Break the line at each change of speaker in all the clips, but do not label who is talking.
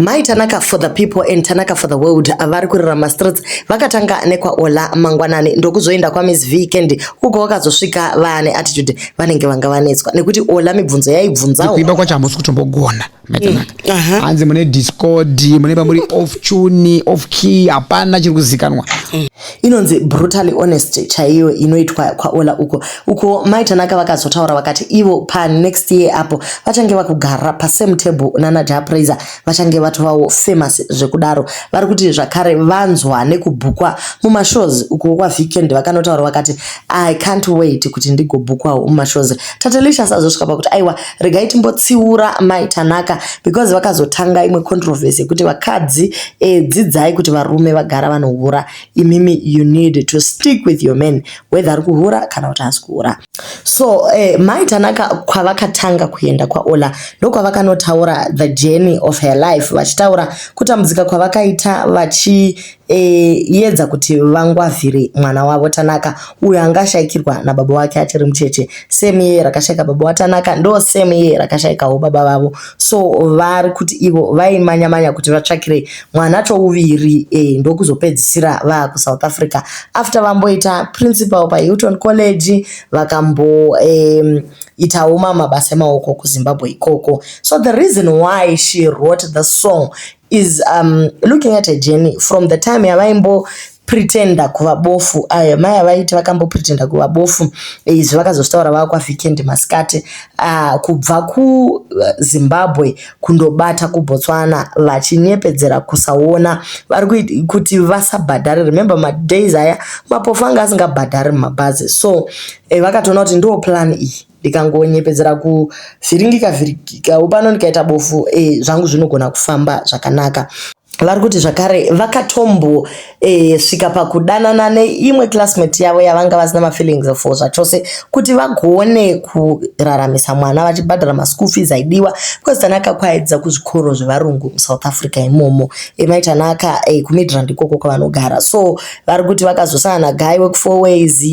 My Tanaka for the people and Tanaka for the world vari kurarama streets vakatanga nekwa Ola mangwanani ndokuzoenda kwa Miss Weekend uko vakazosvika vane attitude vanenge vanga vanetswa nekuti Ola mibvunzo yaibvunzawo
kuimba kwacho hamusi kutombogona hanzi mune discord munenge muri off tune off key hapana chiri kuzikanwa
inonzi brutally honest chaiyo inoitwa kwa Ola uko My Tanaka vakazotaura vakati ivo pa next year apo vachange vakugara pa same table nana Japraiser vachange vatovawo famous zvekudaro vari kuti zvakare vanzwa nekubhukwa mumashows uko kwa Weekend vakanotaura vakati I can't wait kuti ndigobhukwawo mumashows Tatelisha sazosvika pakuti aiwa regai timbotsiura My Tanaka because vakazotanga imwe controversy kuti vakadzi dzidzai kuti varume vagara vanohura imimi you need to stick with your men whether ari kuhura kana kuti hasi kuhura. So My Tanaka kwavakatanga kuenda kwa Ola ndokwavakanotaura the journey of her life vachitaura kutambudzika kwavakaita vachiedza kuti vangwavhire mwana wavo Tanaka uyo angashayikirwa nababa wake achiri mucheche same year rakashayika baba waTanaka ndo same year rakashayikawo baba vavo so vari kuti ivo vaimanya kuti vatsvakire mwana chouviri ndokuzopedzisira vaa South Africa after vamboita principal pa Hilton College vakambo itawo mabasa emaoko kuZimbabwe ikoko. So the reason why she wrote the song is looking at a journey from the time yavaimbo pretenda kuva bofu mai avaiti vakambo pretenda kuva bofu izvi vakazositaura vava kwa Weekend masikati kubva kuZimbabwe kundobata kuBotswana vachinyepedzera kusaona vari kuti vasabhadhari. Remember madays aya mapofu anga asingabhadhari mumabhazi so vakatoona kuti ndo plan iyi ndikangonyepedzera kuvhiringika upano ndikaita bofu zvangu zvinogona kufamba zvakanaka. Vari kuti zvakare vakatombo svika pakudanana neimwe classmate yavo yavanga vasina mafeelings for zvachose kuti vagone kuraramisa mwana vachibhadhara maschool fees aidiwa because Tanaka kwaedza kuzvikoro zvevarungu muSouth Africa imomo My Tanaka kuMidrand ikoko kwavanogara so vari kuti vakazosangana guy work 4 ways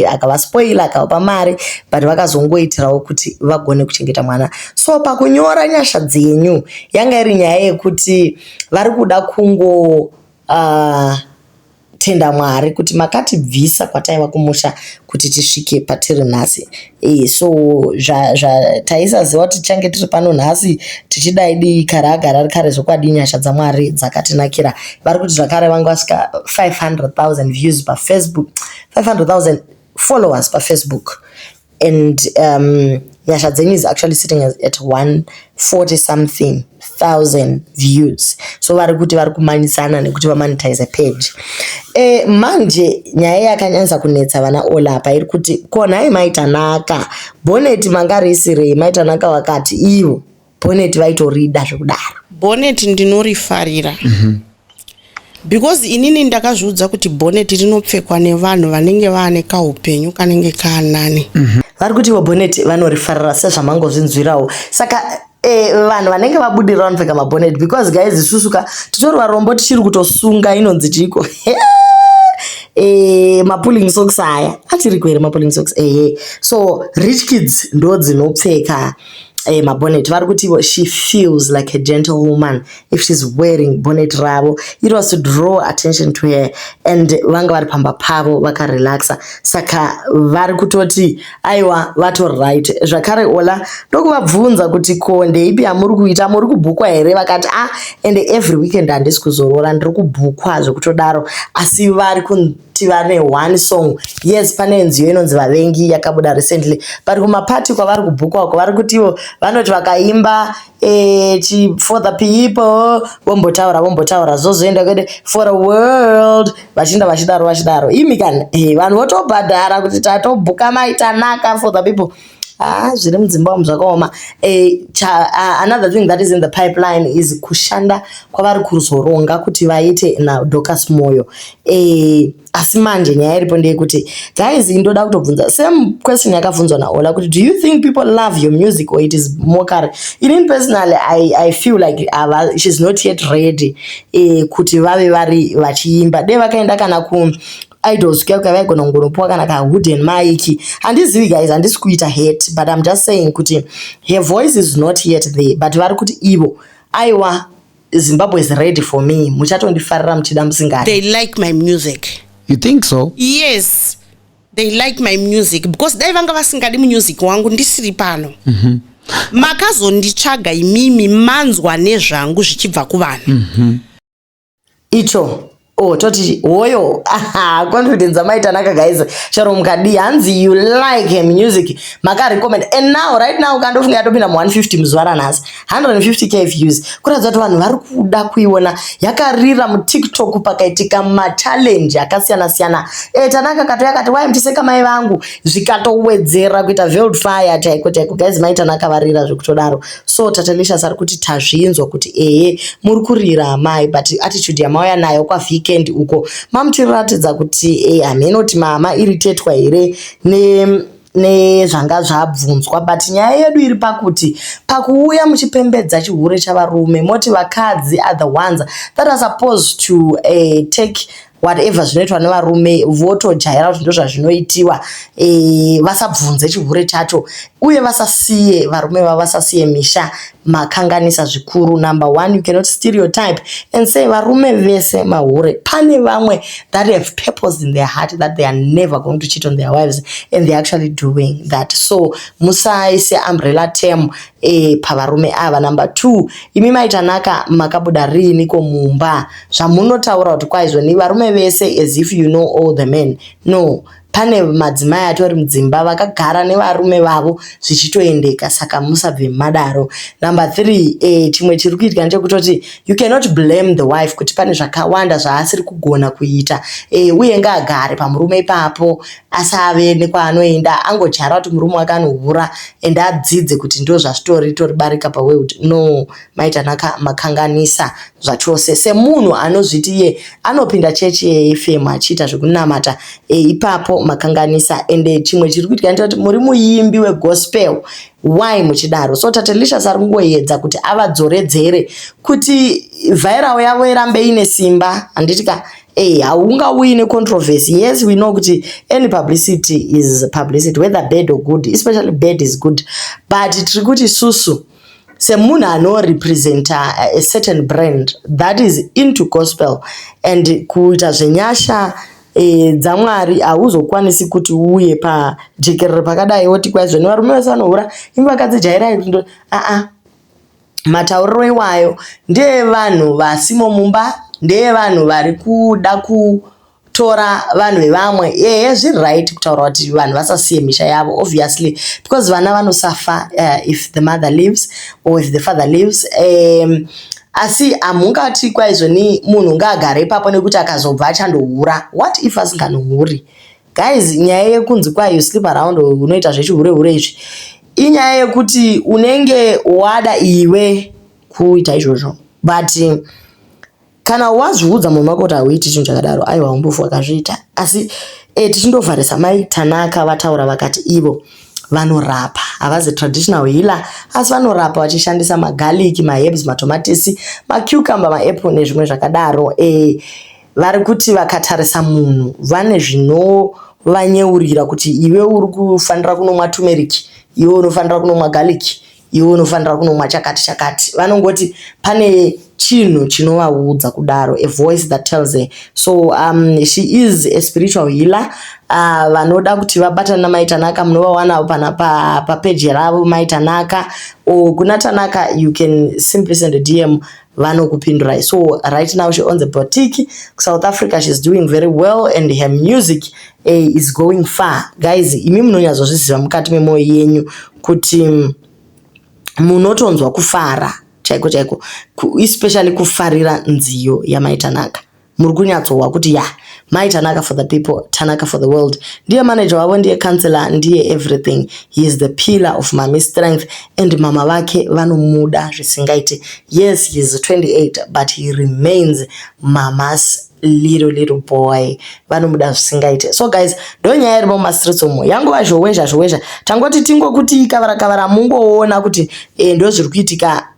akavaspoila akavapa mari but vakazongoitirawo kuti vagone kuchengeta mwana. So pakunyora nyasha dzenyu yanga iri nyaya yekuti vari kuda kungo tenda Mwari kuti makatibvisa kwataiva kumusha kuti tisvike patiri nhasi so taisaziva kuti tichange tiri pano nhasi tichidai kare agara ari kare zvokwadi nyasha dzaMwari dzakatinakira. Vari kuti zvakare vanga vasvika 500,000 views paFacebook 500,000 followers paFacebook and nyasha dzenyu is actually sitting at 140 something thousand views so vari kuti vari kumanyisana nekuti vamonetize page. Manje nyaya yakanyanyisa kunetsa vana Ola apa iri kuti konai My Tanaka Bonnet mangarisirei My Tanaka wakati ivo Bonnet vaitorida zvekudaro.
Bonnet ndinorifarira because inini ndakazviudza kuti Bonnet rinopfekwa nevanhu vanenge vane kaupenyu kanenge kanani.
Vari kuti vo Bonnet vanorifarira sezvamangozvinzwirawo saka vanhu vanenge vabudirira vanopfeka mabonnet because guys isusuka titori varombo tichiri kutosunga inonzi chiko mapulling socks aya achiri kwere mapulling socks so rich kids ndo dzinopfeka mabonnet. Vari kuti she feels like a gentlewoman if she's wearing bonnet ravo. It was to draw attention to her and vanga vari pamba pavo vakarelaxa saka vari kutoti aiwa vato right. Zvakare Ola ndokuvabvunza kuti ko ndeipi yamuri kuita muri kubhukwa here vakati and every weekend handisi kuzorora ndiri kubhukwa zvekutodaro asi vari vane one song yes pane nziyo inonzi Vavengi yakabuda recently but kumapati kwavari kubhukwako vari kuti ivo vanoti vakaimba for the people vombotaura zozoenda kwede for the world vachienda vachidaro imi kana vanhu votobhadhara kuti tatobhuka My Tanaka for the people zviri muZimbabwe zvakaoma. Another thing that is in the pipeline is kushanda kwavari kuzoronga kuti vaite naDorcas Moyo asi manje nyaya iripo ndeyekuti guys ndoda kutobvunza same question yakabvunzwa naOla kuti do you think people love your music or it is mockery? In personally I feel like she's not yet ready kuti vave vari vachiimba dei vakaenda kana ku idols kuya vaigona kungonopuwa kana ka wooden mic handizivi guys handisi kuita hate but I'm just saying kuti her voice is not yet there but vari kuti ivo aiwa Zimbabwe is ready for me. Muchatondifarira muchida musingadi.
They like my music.
You think so?
Yes, they like my music because dai vanga vasingadi music wangu ndisiri pano. Makazonditsvaga imimi manzwa nezvangu zvichibva kuvanhu.
Icho toti hoyo confidence amaitanaka guys chero mukadi hanzi you like him music maka recommend and now right now kandofunga yatopinda mu 150 muzuva ranhasi 150k views kuratidza kuti vanhu vari kuda kuiona yakarira mu TikTok pakaitika ma challenge akasiyana siyana tanaka katoya kati wai mtiseka mai vangu zvikatowedzera kuita veiled fire chaiko guys maitanaka varira zvekutodaro so Tatelicious ari kuti tazvinzwa kuti muri kurira mai but attitude yamauya nayo kwa weekend uko mamutiratidza kuti haminoti mama iritetwa here nezvanga zvabvunzwa but nyaya yedu iri pakuti pakuuya muchipembedza chihure chavarume moti vakadzi are the ones that are supposed to take whatever zvinoitwa nevarume votojaira kuti ndozvazvinoitiwa vasabvunze chihure chacho uye vasasiye varume vasasiye misha makanganisa zvikuru. Number one, you cannot stereotype and say varume vese mahure. Pane vamwe that have purpose in their heart that they are never going to cheat on their wives and they're actually doing that. So musaise umbrella term pavarume ava. Number two, imi maitanaka makabuda rini ko mumba zvamunotaura kuti kwaizvo ni varume vese as if you know all the men. No, pane madzimai atori mudzimba vakagara nevarume vavo zvichitoendeka saka musabve madaro. Number three, chimwe chiri kuitika ndechekutoti you cannot blame the wife kuti pane zvakawanda zvaasiri kugona kuita uye ngaagare pamurume ipapo asave nekwaanoenda angojara kuti murume akanohura and adzidze kuti ndo zvazvitoribarika paworld. No, maitanaka makanganisa zvachose semunhu anozviti iye anopinda chechi yeFM achiita zvekunamata ipapo makanganisa. And chimwe chiri kuitika ndechekuti muri muimbi wegospel why muchidaro. So Tatelicious ari kungoedza kuti avadzoredzere kuti viral yavo irambe ine simba handitika haungauyi necontroversy. Yes, we know kuti any publicity is publicity, whether bad or good, especially bad is good, but tiri kuti susu semunhu anorepresenta a certain brand that is into gospel and kuita zvenyasha dzamwari hauzokwanisi kuti uye pajekerere pakadai woti kwaizvo nevarume vese vanohura imi vakadzijairai kuti matauriro iwayo ndeevanhu vasimo mumba, ndeevanhu vari kuda kutora vanhu vevamwe. Zviri right kutaura kuti vanhu vasasiye misha yavo obviously because vana vanosafa if the mother lives or if the father lives. Asi amungati kwaizvo ni munhu ngaagare ipapo nekuti akazobva achandohura. What if asinganohuri? Guys, nyaya yekunzi kwa you sleep around unoita zvechihure izvi inyaya yekuti unenge wada iwe kuita izvozvo, but kana wazviudza munhu wako kuti hauiti chinhu chakadaro aiwa umbofu wakazviita. Asi tichindovharisa mai Tanaka vataura vakati ivo vanorapa havazi traditional healer asi vanorapa vachishandisa magarlic, maherbs, matomatisi, macucumber, maapple nezvimwe zvakadaro. Vari kuti vakatarisa munhu vane zvinovanyeurira kuti iwe uri kufanira kunomwa turmeric, iwe unofanira kunomwa garlic, iwe unofanira kunomwa chakati chakati. Vanongoti pane chinhu chinovaudza kudaro, a voice that tells her. So she is a spiritual healer. Vanoda kuti vabatana naMaitanaka munovawana pana papeji ravo Maitanaka or kuna Tanaka, you can simply send a DM vanokupindurai. So right now she owns a boutique South Africa. She's doing very well and her music is going far. Guys, imi munonyazozviziva mukati memwoyo yenyu kuti munotonzwa kufara chaiko chaiko, especially kufarira nziyo yaMaitanaka. Muri kunyatsowa kuti Maitanaka for the people, Tanaka for the world. Ndiye manager wavo, ndiye counselor, ndiye everything. He is the pillar of Mami's strength and mama vake vanomuda zvisingaite. Yes, he is 28 but he remains Mama's little boy. Vanomuda zvisingaite. So guys, ndonyaya iri mumastreets umo yanguva zhowezha tangoti tingokuti kavara mungoona kuti ndo zviri kuitika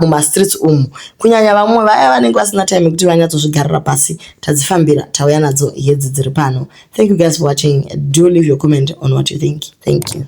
mumastreets umu. Kunyanya vamwe vaya vanenge vasina time kuti vanyatsozvigarira pasi tadzifambira tauya nadzo hedzi dziri pano. Thank you guys for watching. Do leave your comment on what you think. Thank you.